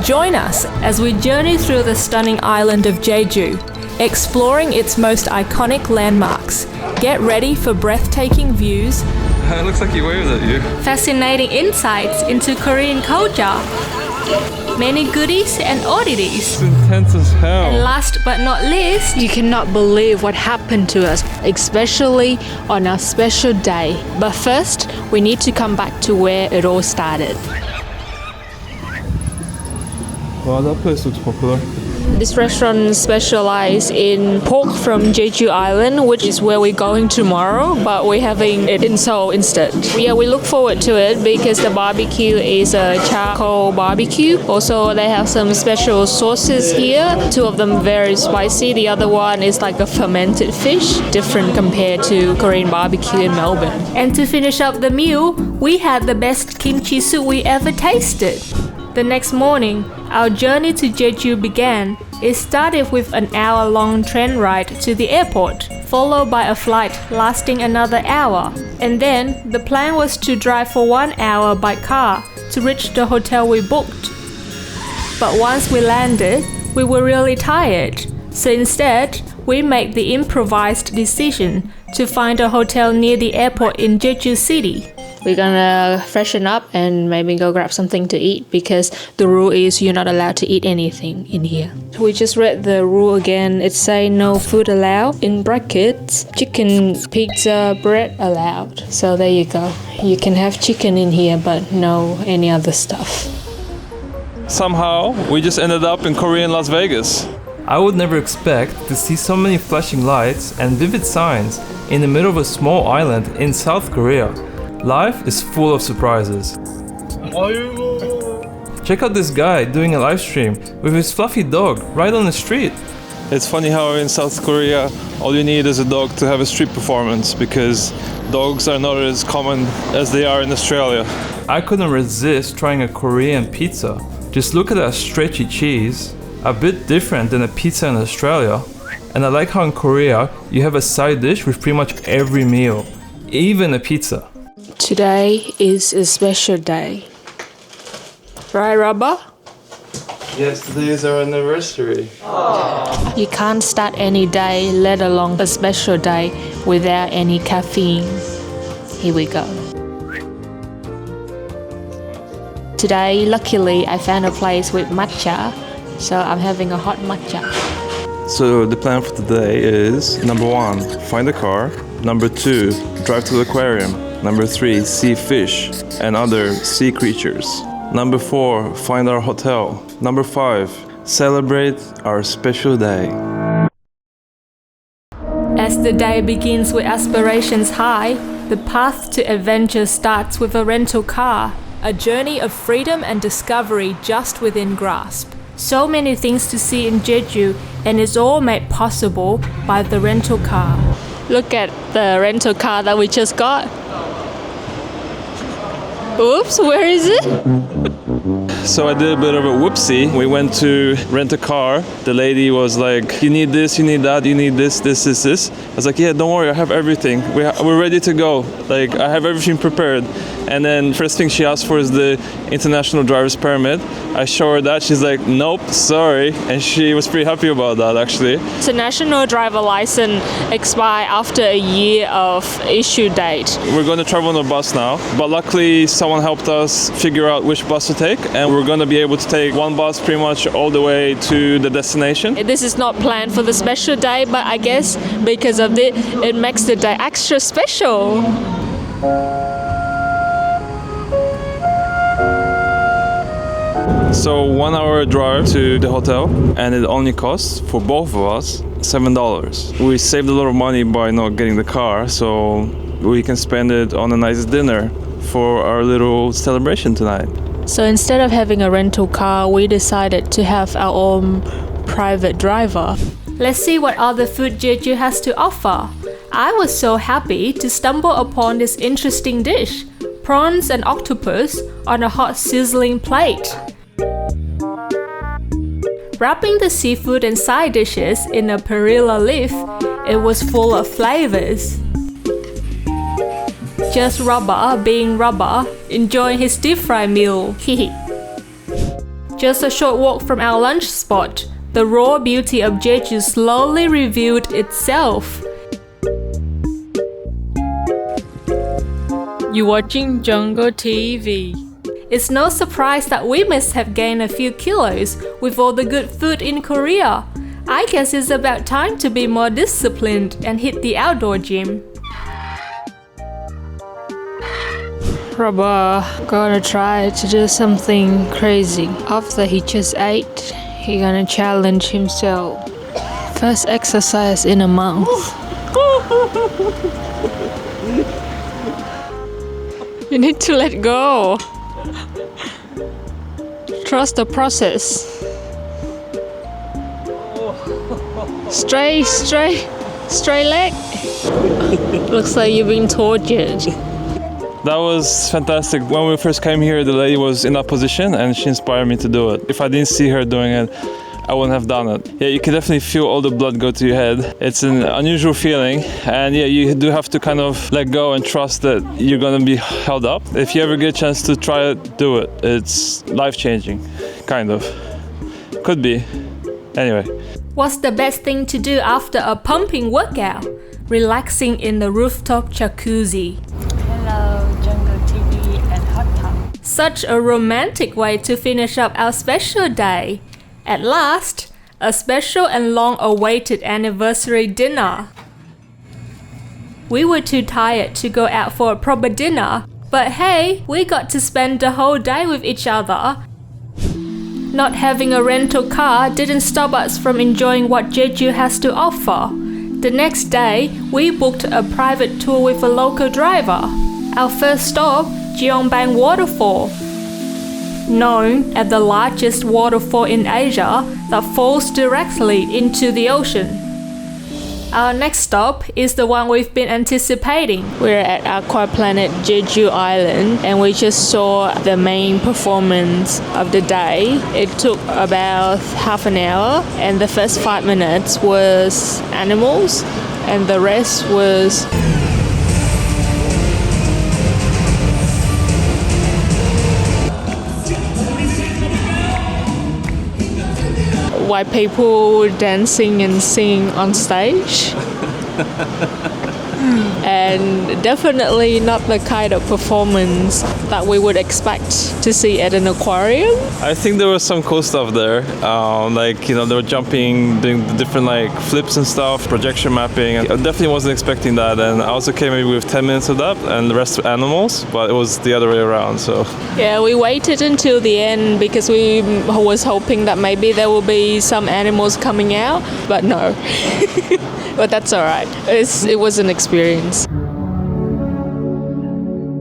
Join us as we journey through the stunning island of Jeju, exploring its most iconic landmarks. Get ready for breathtaking views. It looks like he waves at you. Fascinating insights into Korean culture. Many goodies and oddities. It's intense as hell. And last but not least, You cannot believe what happened to us, especially on our special day. But first, we need to come back to where it all started. Wow, that place looks popular. This restaurant specializes in pork from Jeju Island, which is where we're going tomorrow, but we're having it in Seoul instead. Yeah, we look forward to it because the barbecue is a charcoal barbecue. Also, they have some special sauces here. Two of them very spicy. The other one is like a fermented fish, different compared to Korean barbecue in Melbourne. and to finish up the meal, we had the best kimchi soup we ever tasted. The next morning, our journey to Jeju began. It started with an hour-long train ride to the airport, followed by a flight lasting another hour. And then, the plan was to drive for 1 hour by car to reach the hotel we booked. But once we landed, we were really tired. So instead, we made the improvised decision to find a hotel near the airport in Jeju City. We're gonna freshen up and maybe go grab something to eat because the rule is you're not allowed to eat anything in here. We just read the rule again. It say no food allowed. In brackets, chicken, pizza, bread allowed. So there you go. You can have chicken in here, but no any other stuff. Somehow, we just ended up in Korean Las Vegas. I would never expect to see so many flashing lights and vivid signs in the middle of a small island in South Korea. Life is full of surprises. Check out this guy doing a live stream with his fluffy dog right on the street. It's funny how in South Korea, all you need is a dog to have a street performance because dogs are not as common as they are in Australia. I couldn't resist trying a Korean pizza. Just look at that stretchy cheese. A bit different than a pizza in Australia. And I like how in Korea, you have a side dish with pretty much every meal, even a pizza. Today is a special day. Right, Rabba? Yes, today is our anniversary. You can't start any day, let alone a special day, without any caffeine. Here we go. Today, luckily, I found a place with matcha, so I'm having a hot matcha. So the plan for today is number 1, find a car. Number 2, drive to the aquarium. Number 3, see fish and other sea creatures. Number 4, find our hotel. Number 5, celebrate our special day. As the day begins with aspirations high, the path to adventure starts with a rental car, a journey of freedom and discovery just within grasp. So many things to see in Jeju, and it's all made possible by the rental car. Look at the rental car that we just got. Oops, where is it? So I did a bit of a whoopsie. We went to rent a car. The lady was like, you need this, you need that, you need this. I was like, yeah, don't worry, I have everything. We're ready to go. Like, I have everything prepared. And then first thing she asked for is the international driver's permit. I show her that. She's like, nope, sorry. And she was pretty happy about that, actually. International driver license expire after a year of issue date. We're going to travel on a bus now. But luckily, someone helped us figure out which bus to take. And we're going to be able to take one bus pretty much all the way to the destination. This is not planned for the special day, but I guess because of it, it makes the day extra special. So 1 hour drive to the hotel, and it only costs for both of us $7. We saved a lot of money by not getting the car, so we can spend it on a nice dinner for our little celebration tonight. So instead of having a rental car, we decided to have our own private driver. Let's see what other food Jeju has to offer. I was so happy to stumble upon this interesting dish, prawns and octopus on a hot sizzling plate. Wrapping the seafood and side dishes in a perilla leaf, it was full of flavors. Just Rabba being Rabba, enjoying his deep fry meal. Just a short walk from our lunch spot, the raw beauty of Jeju slowly revealed itself. You watching Jungle TV? It's no surprise that we must have gained a few kilos with all the good food in Korea. I guess it's about time to be more disciplined and hit the outdoor gym. Robert gonna try to do something crazy. After he just ate, he gonna challenge himself. First exercise in a month. You need to let go. Trust the process. Straight leg. Looks like you've been tortured. That was fantastic. When we first came here, the lady was in that position and she inspired me to do it. If I didn't see her doing it, I wouldn't have done it. Yeah, you can definitely feel all the blood go to your head. It's an unusual feeling, and yeah, you do have to kind of let go and trust that you're gonna be held up. If you ever get a chance to try it, do it. It's life-changing, kind of. Could be. Anyway. What's the best thing to do after a pumping workout? Relaxing in the rooftop jacuzzi. Hello, Jungle TV and Hot Tub. Such a romantic way to finish up our special day. At last, a special and long-awaited anniversary dinner. We were too tired to go out for a proper dinner, but hey, we got to spend the whole day with each other. Not having a rental car didn't stop us from enjoying what Jeju has to offer. The next day, we booked a private tour with a local driver. Our first stop, Gyeongbang Waterfall. Known as the largest waterfall in Asia that falls directly into the ocean. Our next stop is the one we've been anticipating. We're at Aquaplanet Jeju Island and we just saw the main performance of the day. It took about half an hour and the first 5 minutes was animals and the rest was white people dancing and singing on stage. And definitely not the kind of performance that we would expect to see at an aquarium. I think there was some cool stuff there. They were jumping, doing the different flips and stuff, projection mapping. I definitely wasn't expecting that, and I was okay maybe with 10 minutes of that and the rest of animals, but it was the other way around. So yeah, we waited until the end because we was hoping that maybe there will be some animals coming out, but no. But that's all right. It was an experience.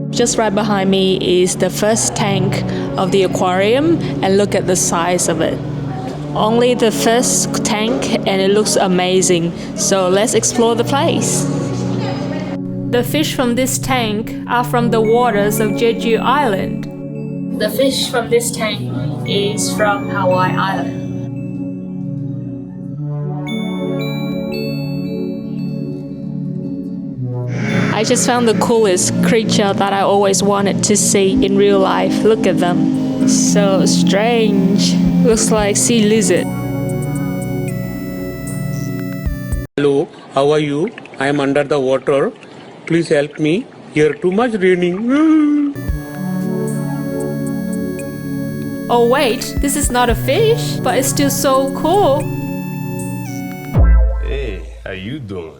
Just right behind me is the first tank of the aquarium, and look at the size of it. Only the first tank and it looks amazing. So let's explore the place. The fish from this tank are from the waters of Jeju Island. The fish from this tank is from Hawaii Island. I just found the coolest creature that I always wanted to see in real life. Look at them. So strange. Looks like sea lizard. Hello, how are you? I am under the water. Please help me. Here too much raining. Oh wait, this is not a fish, but it's still so cool. Hey, how you doing?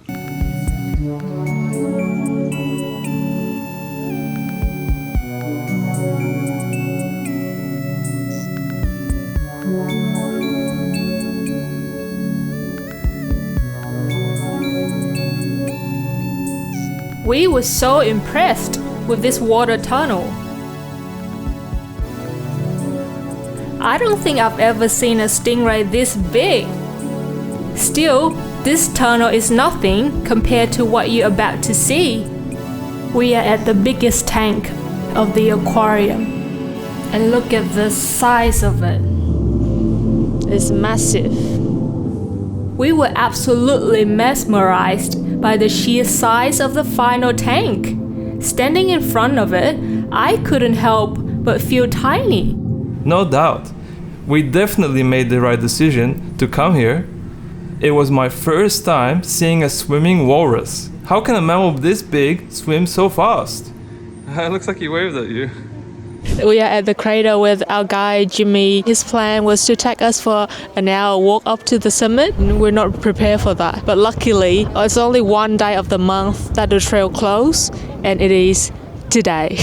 We were so impressed with this water tunnel. I don't think I've ever seen a stingray this big. Still, this tunnel is nothing compared to what you're about to see. We are at the biggest tank of the aquarium. And look at the size of it. It's massive. We were absolutely mesmerized by the sheer size of the final tank. Standing in front of it, I couldn't help but feel tiny. No doubt. We definitely made the right decision to come here. It was my first time seeing a swimming walrus. How can a mammal this big swim so fast? It looks like he waved at you. We are at the crater with our guide Jimmy. His plan was to take us for an hour walk up to the summit. We're not prepared for that. But luckily, it's only one day of the month that the trail closed, and it is today.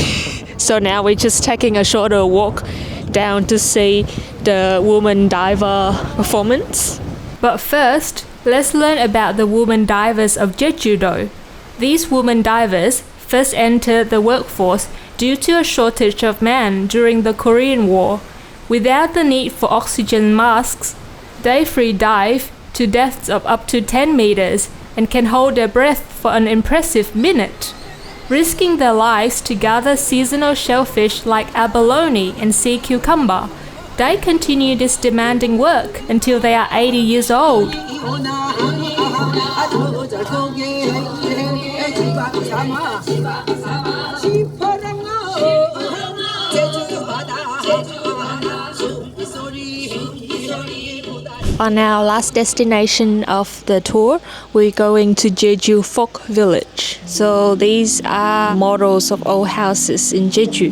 So now we're just taking a shorter walk down to see the woman diver performance. But first, let's learn about the women divers of Jeju-do. These women divers first entered the workforce due to a shortage of men during the Korean War. Without the need for oxygen masks, they free dive to depths of up to 10 meters and can hold their breath for an impressive minute, risking their lives to gather seasonal shellfish like abalone and sea cucumber. They continue this demanding work until they are 80 years old. On our last destination of the tour, we're going to Jeju Folk Village. So these are models of old houses in Jeju.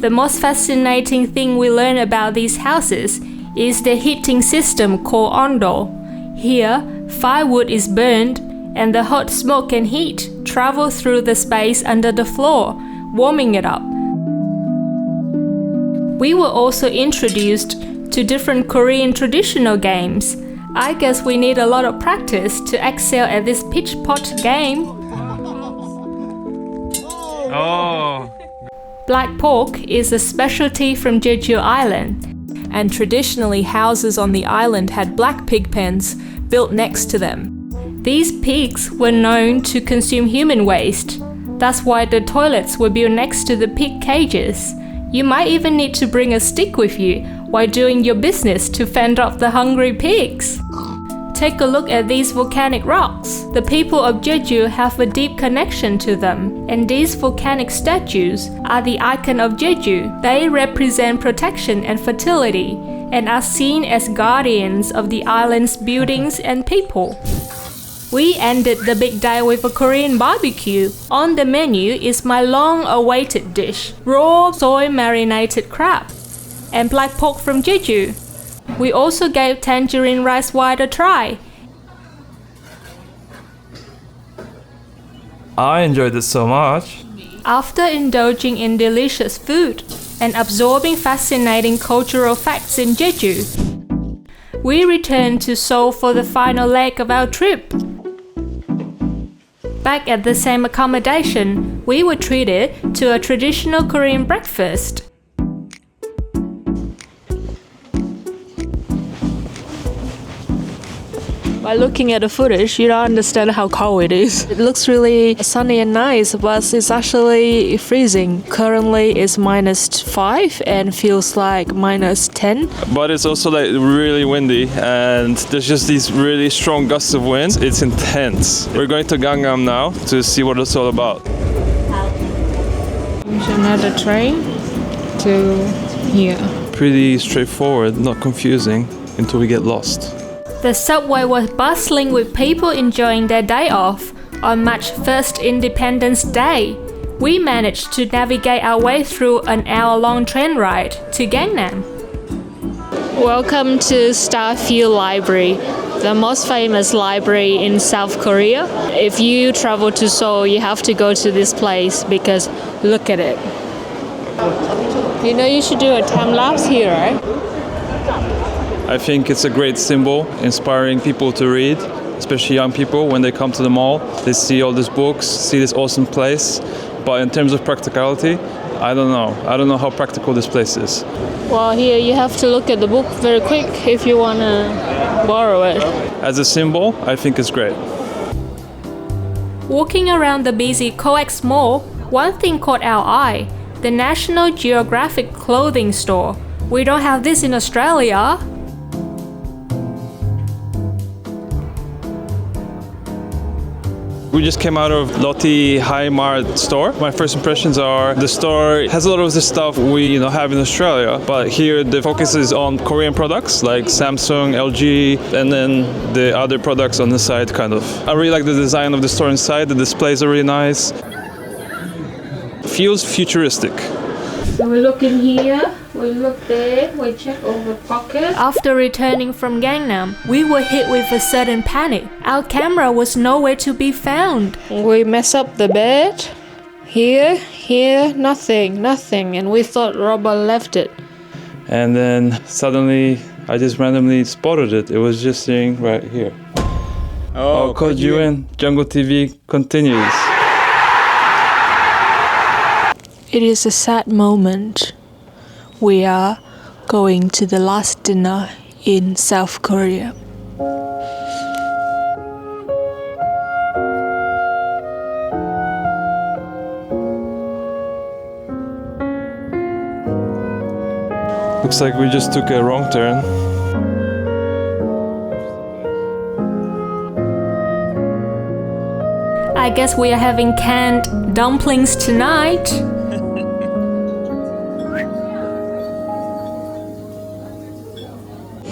The most fascinating thing we learn about these houses is the heating system called ondo. Here, firewood is burned and the hot smoke and heat travel through the space under the floor, warming it up. We were also introduced to different Korean traditional games. I guess we need a lot of practice to excel at this pitch pot game. Oh. Black pork is a specialty from Jeju Island, and traditionally houses on the island had black pig pens built next to them. These pigs were known to consume human waste. That's why the toilets were built next to the pig cages. You might even need to bring a stick with you while doing your business to fend off the hungry pigs. Take a look at these volcanic rocks. The people of Jeju have a deep connection to them, and these volcanic statues are the icon of Jeju. They represent protection and fertility, and are seen as guardians of the island's buildings and people. We ended the big day with a Korean barbecue. On the menu is my long-awaited dish, raw soy-marinated crab, and black pork from Jeju. We also gave tangerine rice wine a try. I enjoyed it so much. After indulging in delicious food and absorbing fascinating cultural facts in Jeju, we returned to Seoul for the final leg of our trip. Back at the same accommodation, we were treated to a traditional Korean breakfast. By looking at the footage, you don't understand how cold it is. It looks really sunny and nice, but it's actually freezing. Currently, it's -5 and feels like -10. But it's also like really windy, and there's just these really strong gusts of wind. It's intense. We're going to Gangnam now to see what it's all about. Another train to here. Pretty straightforward, not confusing until we get lost. The subway was bustling with people enjoying their day off on March 1st Independence Day. We managed to navigate our way through an hour-long train ride to Gangnam. Welcome to Starfield Library, the most famous library in South Korea. If you travel to Seoul, you have to go to this place because look at it. You know you should do a time lapse here, right? I think it's a great symbol, inspiring people to read, especially young people when they come to the mall. They see all these books, see this awesome place. But in terms of practicality, I don't know. I don't know how practical this place is. Well, here you have to look at the book very quick if you want to borrow it. As a symbol, I think it's great. Walking around the busy COEX Mall, one thing caught our eye, the National Geographic clothing store. We don't have this in Australia. We just came out of Lotte Hi-Mart store. My first impressions are the store has a lot of the stuff we have in Australia, but here the focus is on Korean products like Samsung, LG, and then the other products on the side kind of. I really like the design of the store inside. The displays are really nice. Feels futuristic. So we look in here, we look there, we check all the pockets. After returning from Gangnam, we were hit with a sudden panic. Our camera was nowhere to be found. We mess up the bed. Here, nothing. And we thought Robert left it. And then suddenly I just randomly spotted it. It was just sitting right here. Oh, Ko Ju-in, Jungle TV continues. It is a sad moment. We are going to the last dinner in South Korea. Looks like we just took a wrong turn. I guess we are having canned dumplings tonight.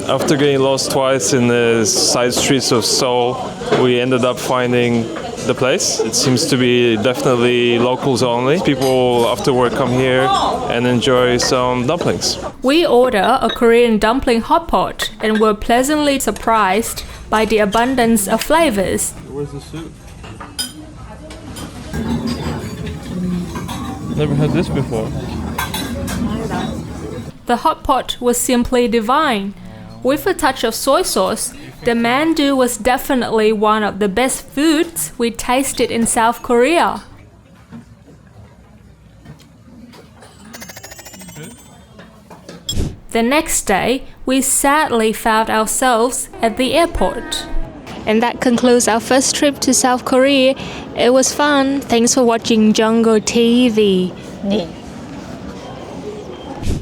After getting lost twice in the side streets of Seoul, we ended up finding the place. It seems to be definitely locals only. People after work come here and enjoy some dumplings. We order a Korean dumpling hot pot and were pleasantly surprised by the abundance of flavors. Where's the soup? Never had this before. The hot pot was simply divine. With a touch of soy sauce, the mandu was definitely one of the best foods we tasted in South Korea. The next day, we sadly found ourselves at the airport. And that concludes our first trip to South Korea. It was fun. Thanks for watching Jungle TV.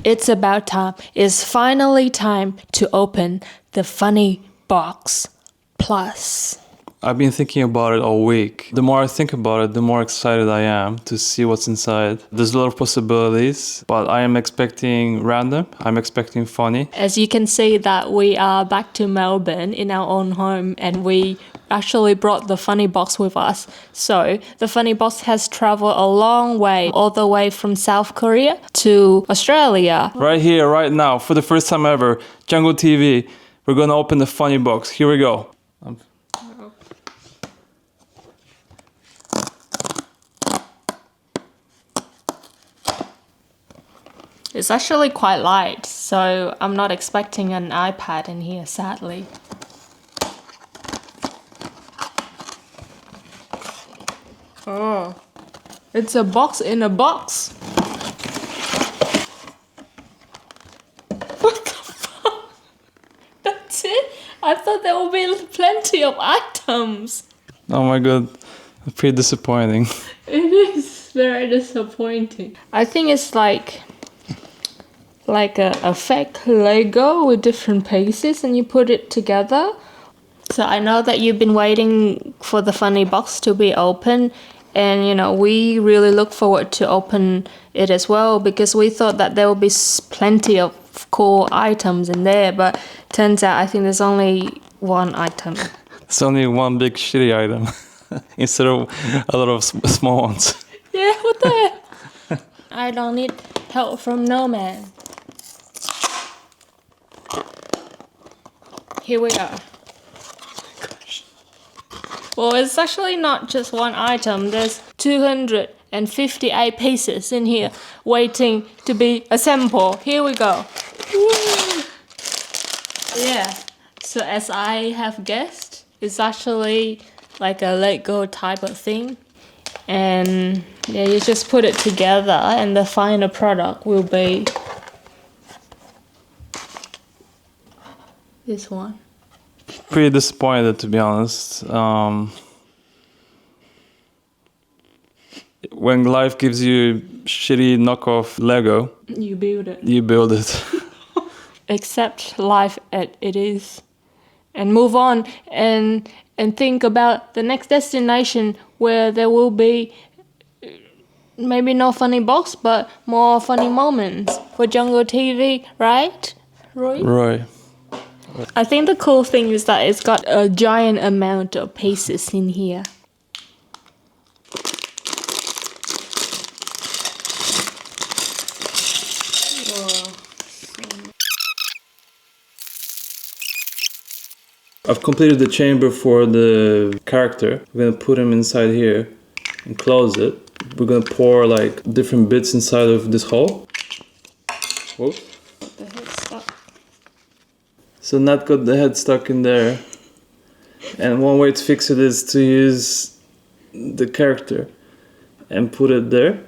It's about time. It's finally time to open the Funny Box Plus. I've been thinking about it all week. The more I think about it, the more excited I am to see what's inside. There's a lot of possibilities, but I am expecting random. I'm expecting funny. As you can see that we are back to Melbourne in our own home, and we actually brought the Funny Box with us. So the Funny Box has traveled a long way, all the way from South Korea to Australia. Right here, right now, for the first time ever, Jungle TV, we're gonna open the Funny Box. Here we go. It's actually quite light, so I'm not expecting an iPad in here, sadly. Oh, it's a box in a box. What the fuck? That's it? I thought there would be plenty of items. Oh my god, pretty disappointing. It is very disappointing. I think it's like a fake Lego with different pieces and you put it together. So I know that you've been waiting for the Funny Box to be open, and we really look forward to open it as well, because we thought that there would be plenty of cool items in there, but turns out I think there's only one item. It's only one big shitty item instead of a lot of small ones. Yeah, what the heck? I don't need help from no man. Here we are. Well, it's actually not just one item. There's 258 pieces in here waiting to be assembled. Here we go. Woo! Yeah. So as I have guessed, it's actually like a Lego type of thing. And yeah, you just put it together and the final product will be this one. Pretty disappointed, to be honest. When life gives you shitty knockoff Lego, You build it. you build it. Accept life as it is and move on and think about the next destination where there will be maybe no funny box, but more funny moments for Jungle TV, right, Roy? Right. I think the cool thing is that it's got a giant amount of pieces in here. I've completed the chamber for the character. We're gonna put him inside here and close it. We're gonna pour like different bits inside of this hole. Whoa. The head's stuck. So Nat got the head stuck in there. And one way to fix it is to use the character and put it there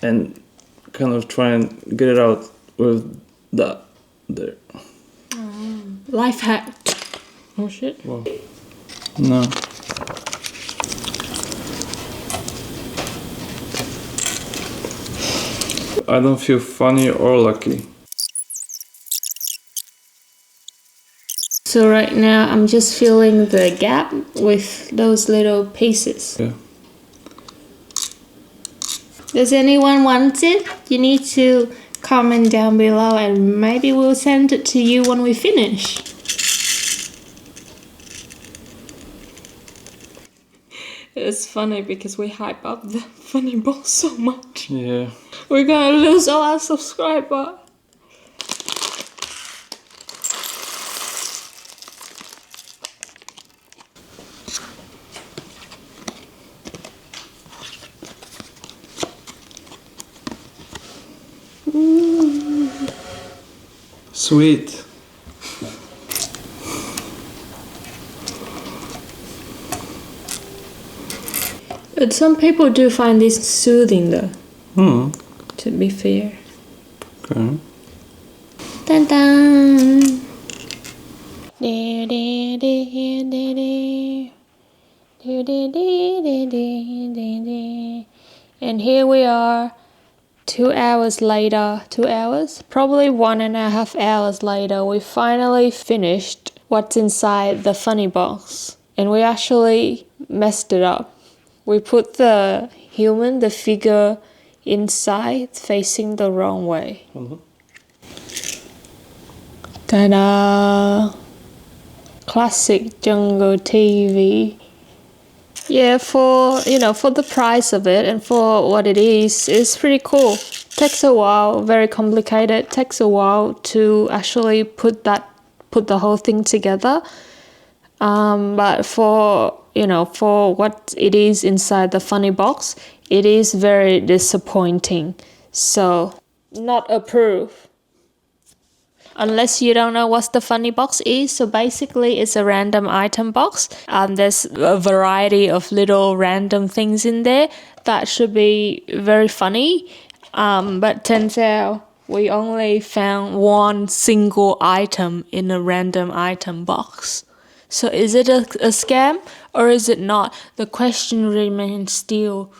and kind of try and get it out with that there. Life hack. Oh shit. Whoa. No. I don't feel funny or lucky. So right now I'm just filling the gap with those little pieces. Yeah. Does anyone want it? You need to comment down below and maybe we'll send it to you when we finish. It's funny because we hype up the funny box so much. Yeah. We're gonna lose all our subscribers. Sweet. But some people do find this soothing though, to be fair. Okay. Dun dun! And here we are, 2 hours later, 2 hours? Probably 1.5 hours later, we finally finished what's inside the funny box. And we actually messed it up. We put the human, the figure, inside, facing the wrong way. Ta-da! Classic Jungle TV. Yeah, for the price of it and for what it is, it's pretty cool. Takes a while, very complicated. Takes a while to actually put the whole thing together. But for what it is inside the funny box, it is very disappointing. So, not approve. Unless you don't know what the funny box is. So basically it's a random item box. There's a variety of little random things in there that should be very funny. But turns out we only found one single item in a random item box. So is it a scam or is it not? The question remains still.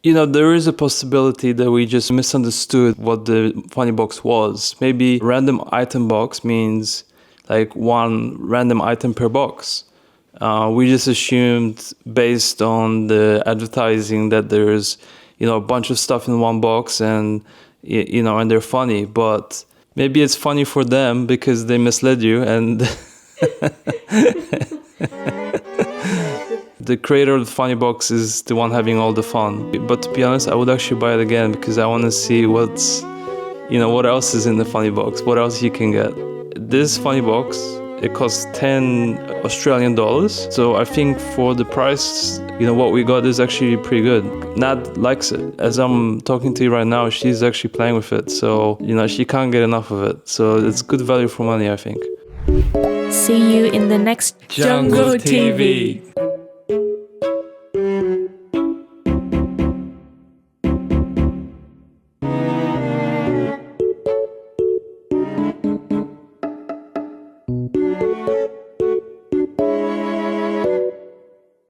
You know, there is a possibility that we just misunderstood what the funny box was. Maybe random item box means like one random item per box. We just assumed based on the advertising that there's, a bunch of stuff in one box and, and they're funny. But maybe it's funny for them because they misled you and... The creator of the funny box is the one having all the fun. But to be honest, I would actually buy it again because I want to see what else is in the funny box, what else you can get. This funny box, it costs 10 Australian dollars. So I think for the price, what we got is actually pretty good. Nat likes it. As I'm talking to you right now, she's actually playing with it. So, she can't get enough of it. So it's good value for money, I think. See you in the next Jungle TV.